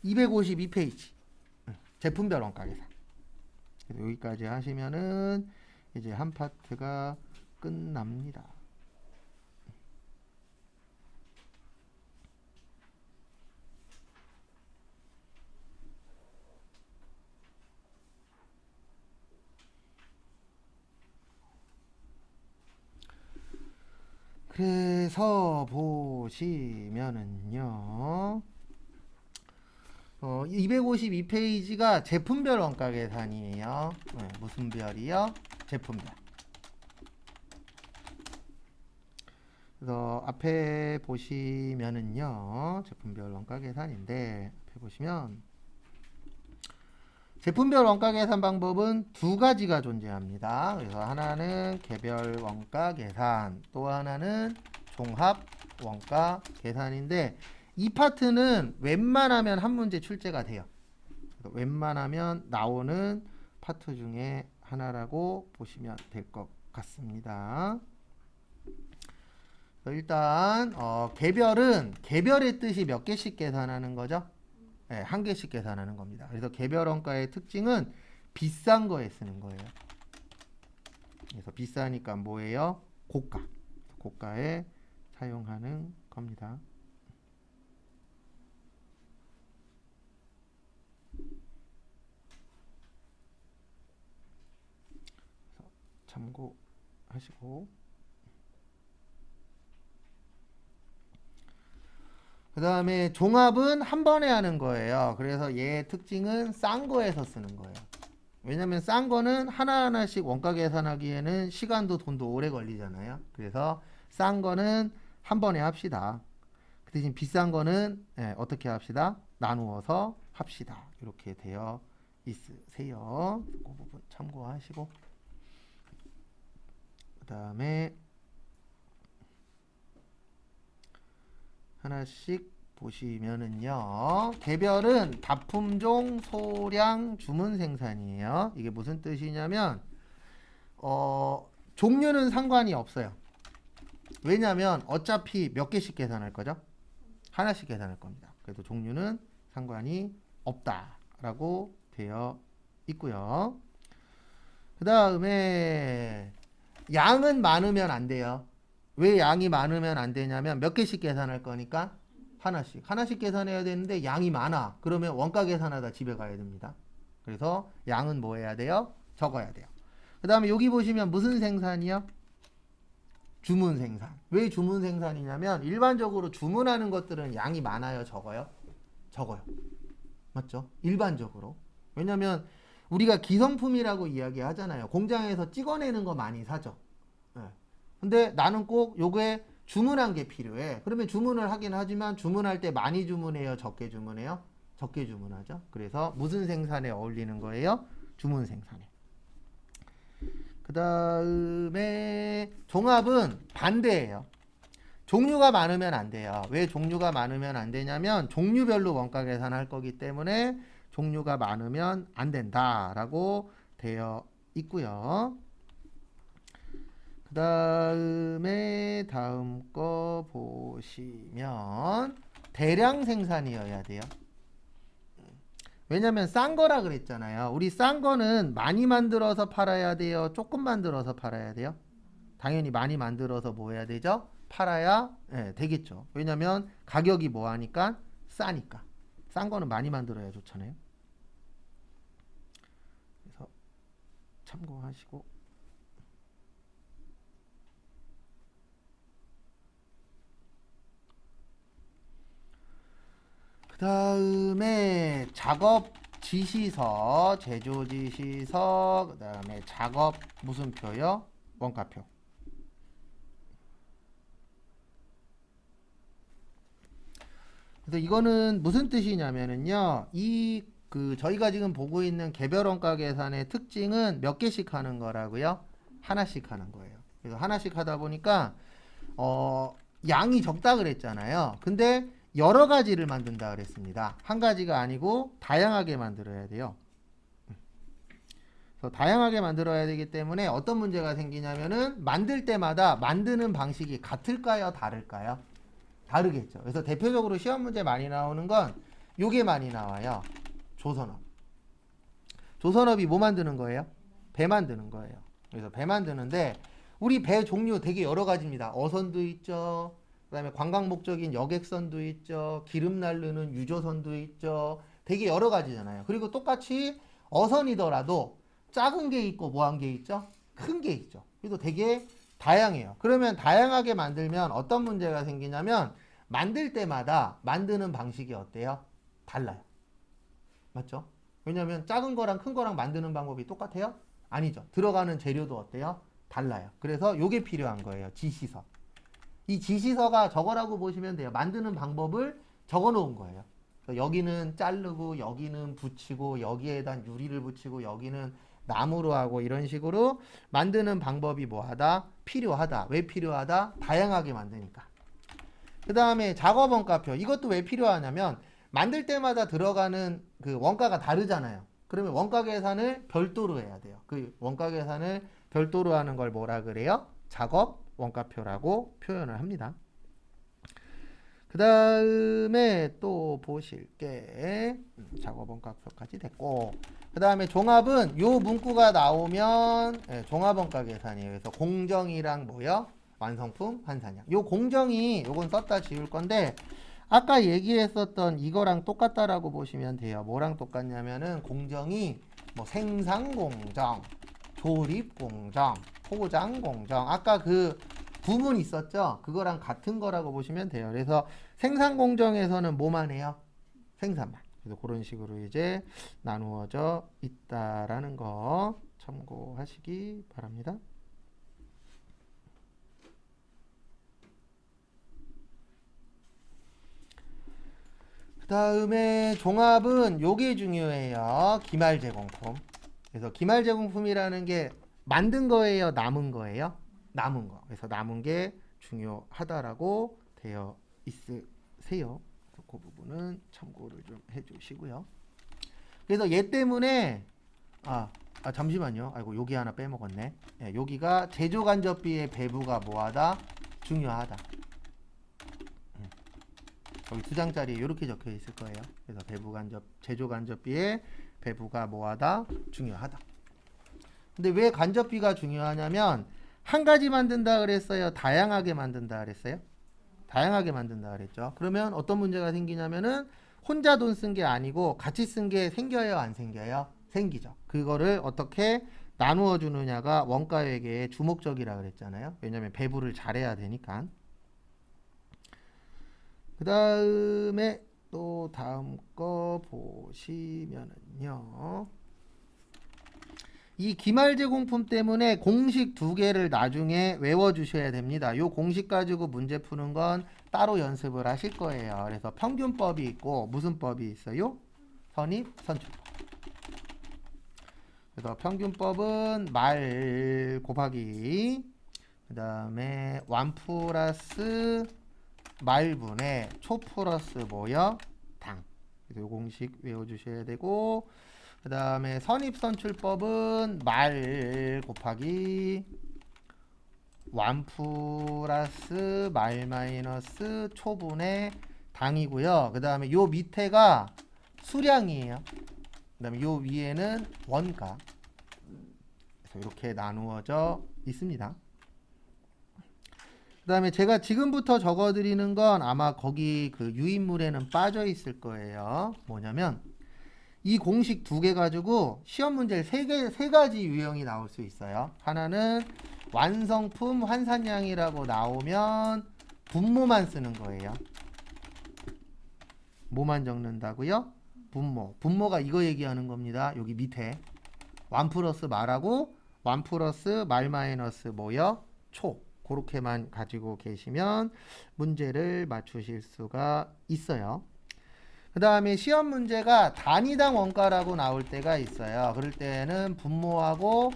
252페이지 제품별 원가 계산. 그래서 여기까지 하시면은 이제 한 파트가 끝납니다. 그래서 보시면은요. 252페이지가 제품별 원가 계산이에요. 네, 무슨 별이요? 제품별. 그래서 앞에 보시면은요. 제품별 원가 계산인데 앞에 보시면 제품별 원가 계산 방법은 두 가지가 존재합니다. 그래서 하나는 개별 원가 계산, 또 하나는 종합 원가 계산인데 이 파트는 웬만하면 한 문제 출제가 돼요. 웬만하면 나오는 파트 중에 하나라고 보시면 될 것 같습니다. 일단 개별은 개별의 뜻이 몇 개씩 계산하는 거죠? 네, 한 개씩 계산하는 겁니다. 그래서 개별 원가의 특징은 비싼 거에 쓰는 거예요. 그래서 비싸니까 뭐예요? 고가. 고가에 사용하는 겁니다. 참고하시고 그 다음에 종합은 한 번에 하는 거예요. 그래서 얘의 특징은 싼 거에서 쓰는 거예요. 왜냐면 싼 거는 하나하나씩 원가 계산하기에는 시간도 돈도 오래 걸리잖아요. 그래서 싼 거는 한 번에 합시다. 그 그 대신 비싼 거는 어떻게 합시다? 나누어서 합시다. 이렇게 되어 있으세요. 그 부분 참고하시고 그 다음에 하나씩 보시면은요. 개별은 다품종, 소량, 주문 생산이에요. 이게 무슨 뜻이냐면 종류는 상관이 없어요. 왜냐면 어차피 몇 개씩 계산할 거죠? 하나씩 계산할 겁니다. 그래서 종류는 상관이 없다라고 되어 있고요. 그 다음에 양은 많으면 안 돼요. 왜 양이 많으면 안 되냐면 몇 개씩 계산할 거니까 하나씩 계산해야 되는데 양이 많아. 그러면 원가 계산하다 집에 가야 됩니다. 그래서 양은 뭐 해야 돼요? 적어야 돼요. 그 다음에 여기 보시면 무슨 생산이요? 주문 생산. 왜 주문 생산이냐면 일반적으로 주문하는 것들은 양이 많아요, 적어요? 적어요. 맞죠? 일반적으로. 왜냐면 우리가 기성품이라고 이야기하잖아요. 공장에서 찍어내는 거 많이 사죠. 근데 나는 꼭 요게 주문한 게 필요해. 그러면 주문을 하긴 하지만 주문할 때 많이 주문해요? 적게 주문해요? 적게 주문하죠. 그래서 무슨 생산에 어울리는 거예요? 주문 생산에. 그 다음에 종합은 반대예요. 종류가 많으면 안 돼요. 왜 종류가 많으면 안 되냐면 종류별로 원가 계산할 거기 때문에 종류가 많으면 안 된다라고 되어 있고요. 그 다음에 다음 거 보시면 대량 생산이어야 돼요. 왜냐면 싼 거라 그랬잖아요. 우리 싼 거는 많이 만들어서 팔아야 돼요? 조금 만들어서 팔아야 돼요? 당연히 많이 만들어서 뭐 해야 되죠? 팔아야 되겠죠. 왜냐면 가격이 뭐 하니까? 싸니까. 싼 거는 많이 만들어야 좋잖아요. 그래서 참고하시고 그 다음에 작업 지시서, 제조 지시서, 그 다음에 작업 무슨 표요? 원가표. 그래서 이거는 무슨 뜻이냐면은요, 저희가 지금 보고 있는 개별 원가 계산의 특징은 몇 개씩 하는 거라고요? 하나씩 하는 거예요. 그래서 하나씩 하다 보니까, 양이 적다 그랬잖아요. 근데 여러 가지를 만든다 그랬습니다. 한 가지가 아니고 다양하게 만들어야 돼요. 그래서 다양하게 만들어야 되기 때문에 어떤 문제가 생기냐면은 만들 때마다 만드는 방식이 같을까요? 다를까요? 다르겠죠. 그래서 대표적으로 시험 문제 많이 나오는 건 요게 많이 나와요. 조선업. 조선업이 뭐 만드는 거예요? 배 만드는 거예요. 그래서 배 만드는데 우리 배 종류 되게 여러 가지입니다. 어선도 있죠. 그 다음에 관광 목적인 여객선도 있죠. 기름 날르는 유조선도 있죠. 되게 여러 가지잖아요. 그리고 똑같이 어선이더라도 작은 게 있고 뭐한 게 있죠? 큰 게 있죠. 그래서 되게 다양해요. 그러면 다양하게 만들면 어떤 문제가 생기냐면 만들 때마다 만드는 방식이 어때요? 달라요. 맞죠? 왜냐면 작은 거랑 큰 거랑 만드는 방법이 똑같아요? 아니죠. 들어가는 재료도 어때요? 달라요. 그래서 요게 필요한 거예요. 지시서. 이 지시서가 저거라고 보시면 돼요. 만드는 방법을 적어 놓은 거예요. 여기는 자르고 여기는 붙이고 여기에다 유리를 붙이고 여기는 나무로 하고 이런 식으로 만드는 방법이 뭐하다? 필요하다. 왜 필요하다? 다양하게 만드니까. 그 다음에 작업 원가표. 이것도 왜 필요하냐면 만들 때마다 들어가는 그 원가가 다르잖아요. 그러면 원가 계산을 별도로 해야 돼요. 그 원가 계산을 별도로 하는 걸 뭐라 그래요? 작업 원가표라고 표현을 합니다. 그 다음에 또 보실 게 작업 원가표까지 됐고, 그 다음에 종합은 요 문구가 나오면 종합 원가 계산이에요. 그래서 공정이랑 뭐요? 완성품 환산량. 요 공정이 요건 썼다 지울 건데 아까 얘기했었던 이거랑 똑같다라고 보시면 돼요. 뭐랑 똑같냐면은 공정이 뭐 생산 공정, 조립 공정, 포장 공정. 아까 그 부분 있었죠? 그거랑 같은 거라고 보시면 돼요. 그래서 생산 공정에서는 뭐만 해요? 생산만. 그래서 그런 식으로 이제 나누어져 있다라는 거 참고하시기 바랍니다. 그 다음에 종합은 요게 중요해요. 기말 제공품. 그래서 기말 제공품이라는 게 만든 거예요? 남은 거예요? 남은 거. 그래서 남은 게 중요하다라고 되어 있으세요. 그래서 그 부분은 참고를 좀 해주시고요. 그래서 얘 때문에 잠시만요. 아이고 여기 하나 빼먹었네. 예, 여기가 제조간접비의 배부가 뭐하다? 중요하다. 여기 두 장짜리 이렇게 적혀 있을 거예요. 그래서 제조간접비의 배부가 뭐하다? 중요하다. 근데 왜 간접비가 중요하냐면 한 가지 만든다 그랬어요? 다양하게 만든다 그랬어요? 다양하게 만든다 그랬죠. 그러면 어떤 문제가 생기냐면은 혼자 돈 쓴 게 아니고 같이 쓴 게 생겨요? 안 생겨요? 생기죠. 그거를 어떻게 나누어 주느냐가 원가회계의 주목적이라 그랬잖아요. 왜냐면 배부를 잘해야 되니까. 그 다음에 또 다음 거 보시면은요. 이 기말 제공품 때문에 공식 두 개를 나중에 외워주셔야 됩니다. 요 공식 가지고 문제 푸는 건 따로 연습을 하실 거예요. 그래서 평균법이 있고 무슨 법이 있어요? 선입, 선출법. 그래서 평균법은 말 곱하기 그 다음에 완 플러스 말분의 초 플러스 뭐요? 당. 그래서 요 공식 외워주셔야 되고 그 다음에 선입선출법은 말 곱하기 완 플러스 말 마이너스 초분의 당이고요. 그 다음에 요 밑에가 수량이에요. 그 다음에 요 위에는 원가. 그래서 이렇게 나누어져 있습니다. 그 다음에 제가 지금부터 적어드리는 건 아마 거기 그 유인물에는 빠져 있을 거예요. 뭐냐면 이 공식 두 개 가지고 시험 문제를 세 가지 유형이 나올 수 있어요. 하나는 완성품 환산량이라고 나오면 분모만 쓰는 거예요. 뭐만 적는다고요? 분모. 분모가 이거 얘기하는 겁니다. 여기 밑에 완 플러스 말하고 완 플러스 말 마이너스 뭐요? 초. 그렇게만 가지고 계시면 문제를 맞추실 수가 있어요. 그 다음에 시험 문제가 단위당 원가라고 나올 때가 있어요. 그럴 때는 분모하고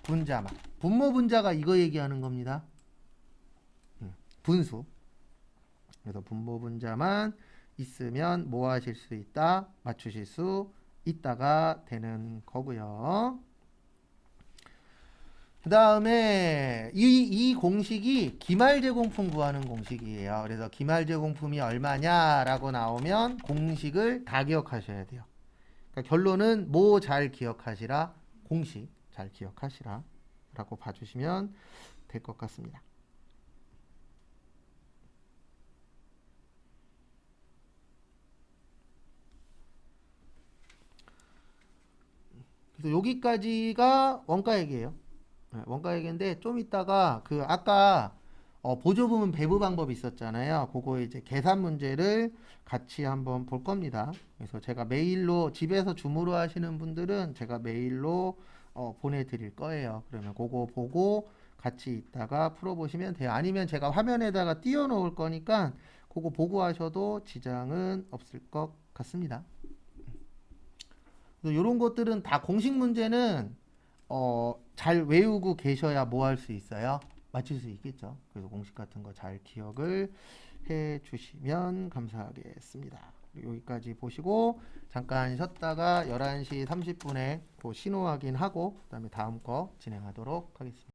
분자만. 분모 분자가 이거 얘기하는 겁니다. 분수. 그래서 분모 분자만 있으면 뭐 하실 수 있다? 맞추실 수 있다가 되는 거고요. 그 다음에 이 공식이 기말 제공품 구하는 공식이에요. 그래서 기말 제공품이 얼마냐라고 나오면 공식을 다 기억하셔야 돼요. 그러니까 결론은 뭐 잘 기억하시라? 공식 잘 기억하시라 라고 봐주시면 될 것 같습니다. 그래서 여기까지가 원가액이에요. 원가액인데 좀 이따가 그 아까 보조부문 배부 방법이 있었잖아요. 그거 이제 계산 문제를 같이 한번 볼 겁니다. 그래서 제가 메일로 집에서 줌으로 하시는 분들은 제가 메일로 보내드릴 거예요. 그러면 그거 보고 같이 이따가 풀어보시면 돼요. 아니면 제가 화면에다가 띄워놓을 거니까 그거 보고 하셔도 지장은 없을 것 같습니다. 이런 것들은 다 공식 문제는 잘 외우고 계셔야 뭐 할 수 있어요? 맞출 수 있겠죠. 그래서 공식 같은 거 잘 기억을 해 주시면 감사하겠습니다. 여기까지 보시고 잠깐 쉬었다가 11시 30분에 또 신호 확인하고 그다음에 다음 거 진행하도록 하겠습니다.